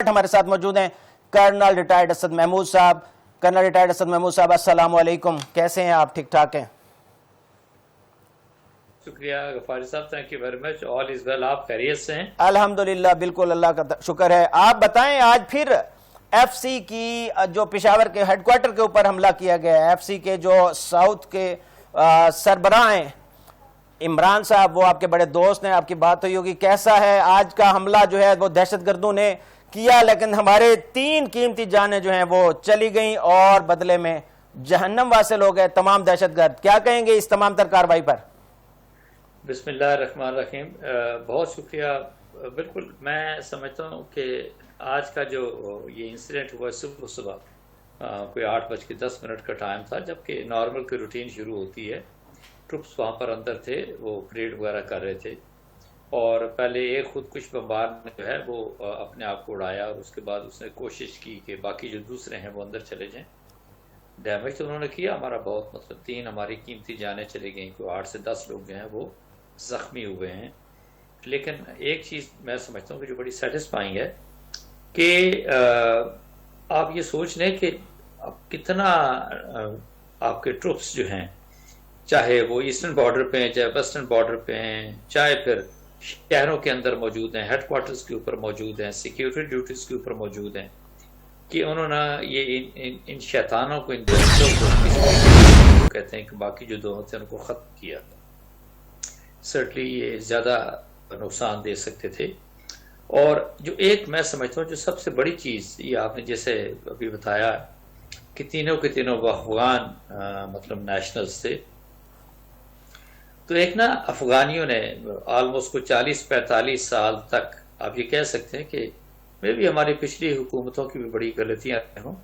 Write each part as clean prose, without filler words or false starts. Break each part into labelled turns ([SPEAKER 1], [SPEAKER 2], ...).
[SPEAKER 1] हमारे साथ मौजूद हैं कर्नल रिटायर्ड असद महमूद साहब। कर्नल रिटायर्ड असद महमूद साहब, अस्सलाम वालेकुम, कैसे हैं आप? ठीक ठाक हैं?
[SPEAKER 2] शुक्रिया गफारी साहब, thank you very much. All is well, आप खैरियत से हैं?
[SPEAKER 1] अल्हम्दुलिल्लाह, बिल्कुल, अल्लाह का शुक्र है। आप बताएं, आज फिर एफसी की जो पेशावर के हेडक्वार्टर के ऊपर हमला किया गया है, एफसी के जो साउथ के सरबराह हैं इमरान साहब, वो आपके बड़े दोस्त हैं, आपकी बात हुई होगी। कैसा है आज का हमला जो है वो दहशतगर्दों ने किया, लेकिन हमारे 3 कीमती जानें जो हैं वो चली गईं और बदले में जहन्नम वासिल हो गए तमाम दहशतगर्द। क्या कहेंगे इस तमाम तर कार्रवाई पर?
[SPEAKER 2] बिस्मिल्लाह रहमान रहीम, बहुत शुक्रिया। बिल्कुल, मैं समझता हूँ कि आज का जो ये इंसिडेंट हुआ सुबह सुबह कोई 8:10 का टाइम था, जबकि नॉर्मल की रूटीन शुरू होती है। ट्रुप्स वहाँ पर अंदर थे, वो परेड वगैरह कर रहे थे, और पहले एक खुदकुश बमबार ने जो है वो अपने आप को उड़ाया, और उसके बाद उसने कोशिश की कि बाकी जो दूसरे हैं वो अंदर चले जाएं। डैमेज तो उन्होंने किया हमारा बहुत, मतलब 3 हमारी कीमती जानें चली गई, कोई 8 से 10 लोग जो हैं वो ज़ख्मी हुए हैं। लेकिन एक चीज़ मैं समझता हूँ कि जो बड़ी सेटिस्फाइंग है कि आप ये सोच लें कि कितना आपके ट्रुप्स जो हैं, चाहे वो ईस्टर्न बॉर्डर पे हैं, चाहे वेस्टर्न बॉर्डर पे हैं, चाहे फिर शहरों के अंदर मौजूद हैं, हेडक्वार्टर्स के ऊपर मौजूद हैं, सिक्योरिटी ड्यूटीज़ के ऊपर मौजूद हैं, कि उन्होंने ये इन शैतानों को, इन दोस्तों को कहते हैं कि बाकी जो दो थे उनको ख़त्म किया। सर्टली ये ज़्यादा नुकसान दे सकते थे। और जो एक मैं समझता हूँ जो सबसे बड़ी चीज़, ये आपने जैसे अभी बताया कि तीनों के तीनों अफगान मतलब नेशनल्स थे। तो एक ना अफगानियों ने ऑलमोस्ट को 40-45 साल तक आप ये कह सकते हैं कि मे भी हमारी पिछली हुकूमतों की भी बड़ी गलतियां हों,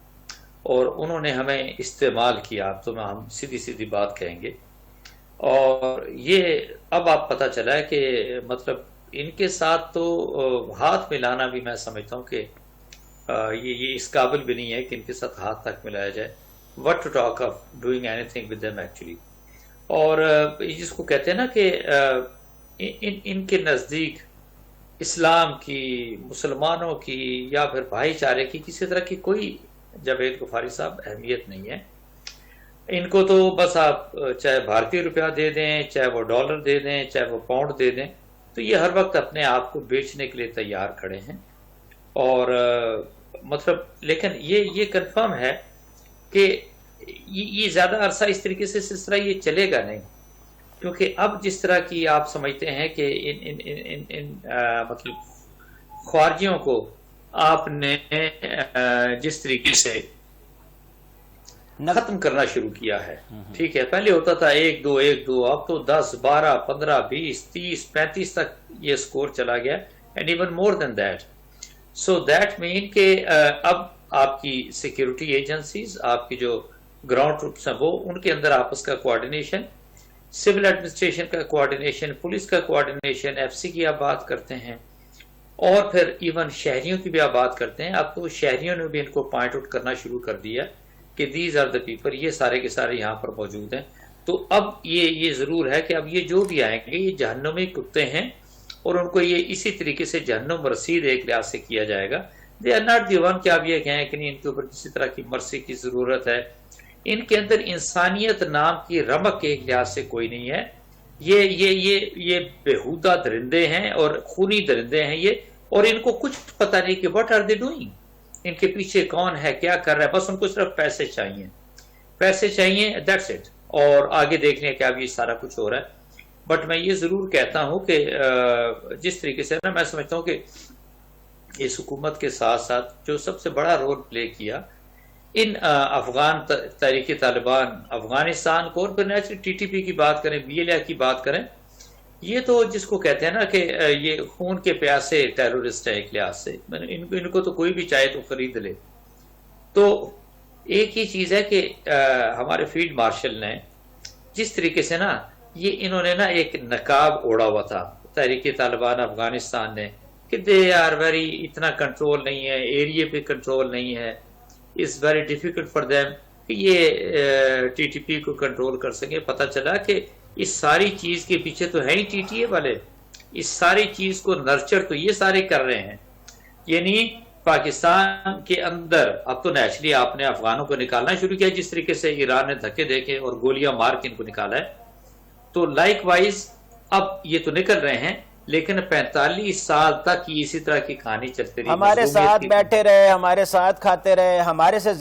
[SPEAKER 2] और उन्होंने हमें इस्तेमाल किया, अब तो हम सीधी सीधी बात कहेंगे। और ये अब आप पता चला है कि मतलब इनके साथ तो हाथ मिलाना भी मैं समझता हूँ कि ये इस काबिल भी नहीं है कि इनके साथ हाथ तक मिलाया जाए। What to talk of doing anything with them actually. और जिसको कहते हैं ना कि इनके नज़दीक इस्लाम की, मुसलमानों की या फिर भाईचारे की किसी तरह की कोई, जावेद गफारी साहब, अहमियत नहीं है। इनको तो बस आप चाहे भारतीय रुपया दे दें, चाहे वो डॉलर दे दें, चाहे वो पाउंड दे दें, तो ये हर वक्त अपने आप को बेचने के लिए तैयार खड़े हैं। और मतलब लेकिन ये कंफर्म है कि ये ज़्यादा अरसा इस तरीके से सिलसिला ये चलेगा नहीं, क्योंकि अब जिस तरह की आप समझते हैं कि इन मतलब ख्वारजियों को आपने जिस तरीके से खत्म करना शुरू किया है, ठीक है, पहले होता था 1-2, अब तो 10, 12, 15, 20, 30, 35 तक ये स्कोर चला गया, and even more than that. So that mean के अब आपकी सिक्योरिटी एजेंसीज, आपकी जो ग्राउंड ट्रूप्स हैं, वो उनके अंदर आपस का कोऑर्डिनेशन, सिविल एडमिनिस्ट्रेशन का कोऑर्डिनेशन, पुलिस का कोऑर्डिनेशन, एफसी की आप बात करते हैं, और फिर इवन शहरियों की भी आप बात करते हैं। अब तो शहरियों ने भी इनको पॉइंट आउट करना शुरू कर दिया कि दीज आर द पीपल, ये सारे के सारे यहाँ पर मौजूद हैं। तो अब ये ज़रूर है कि अब ये जो भी आएंगे ये जहन्नुमी कुत्ते हैं, और उनको ये इसी तरीके से जहन्नुम रसीद एक लिहाज से किया जाएगा। They are not the one कि आप ये कहें कि नहीं इनके ऊपर किसी तरह की मर्सी की ज़रूरत है। इनके अंदर इंसानियत नाम की रमक के एक लिहाज से कोई नहीं है। ये बेहुदा दरिंदे हैं और खूनी दरिंदे हैं ये, और इनको कुछ पता नहीं कि व्हाट आर दे डूइंग, इनके पीछे कौन है, क्या कर रहा है। बस उनको सिर्फ पैसे चाहिए, दैट्स इट, और आगे देखने क्या अब ये सारा कुछ हो रहा है। बट मैं ये ज़रूर कहता हूँ कि जिस तरीके से ना मैं समझता हूँ कि इस हुकूमत के साथ साथ जो सबसे बड़ा रोल प्ले किया इन अफगान तहरीक तालिबान अफगानिस्तान को, और फिर नेचुरली टीटीपी की बात करें, बीएलए की बात करें, ये तो जिसको कहते हैं ना कि ये खून के प्यासे टेररिस्ट है एक लिहाज से। इनको तो कोई भी चाहे तो खरीद ले। तो एक ही चीज़ है कि हमारे फील्ड मार्शल ने जिस तरीके से ना इन्होंने ना एक नकाब ओढ़ा हुआ था तहरीक तालिबान अफगानिस्तान ने, कि दे आर वेरी, इतना कंट्रोल नहीं है, एरिया पे कंट्रोल नहीं है, it's very difficult for them कि ये टीटीपी को कंट्रोल कर सके। पता चला कि इस सारी चीज़ के पीछे तो है ही टीटीए वाले, इस सारी चीज को नर्चर तो ये सारे कर रहे हैं। यानी پاکستان کے اندر اب تو نیچرلی آپ نے افغانوں کو نکالنا شروع کیا، جس طریقے سے ایران نے دھکے دے کے اور گولیاں مار کے ان کو نکالا ہے، تو لائک وائز اب یہ تو نکل رہے ہیں، لیکن 45 سال تک اسی طرح کی کہانی چلتی رہی،
[SPEAKER 1] ہمارے ساتھ بیٹھے رہے، ہمارے ساتھ کھاتے رہے، ہمارے سے